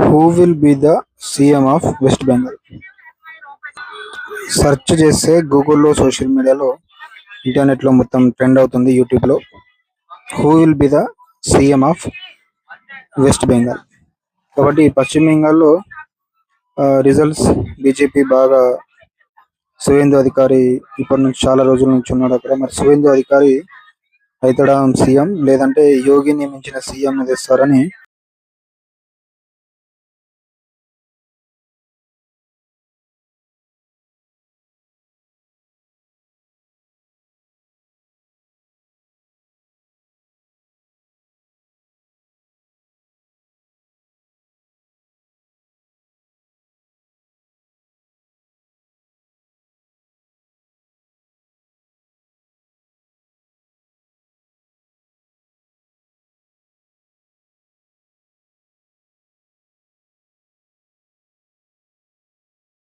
Who will be the CM of west Bengal? Search చేస్తే గూగుల్లో, social మీడియాలో, ఇంటర్నెట్లో మొత్తం ట్రెండ్ అవుతుంది, యూట్యూబ్లో. Who will be the CM of west Bengal. కాబట్టి పశ్చిమ బెంగాల్లో రిజల్ట్స్ బీజేపీ బాగా, సువేందు అధికారి ఇప్పటి నుంచి చాలా రోజుల నుంచి ఉన్నాడు అక్కడ. మరి సువేందు అధికారి అవుతాడా సీఎం, లేదంటే యోగిని మించిన సీఎం తెస్తారని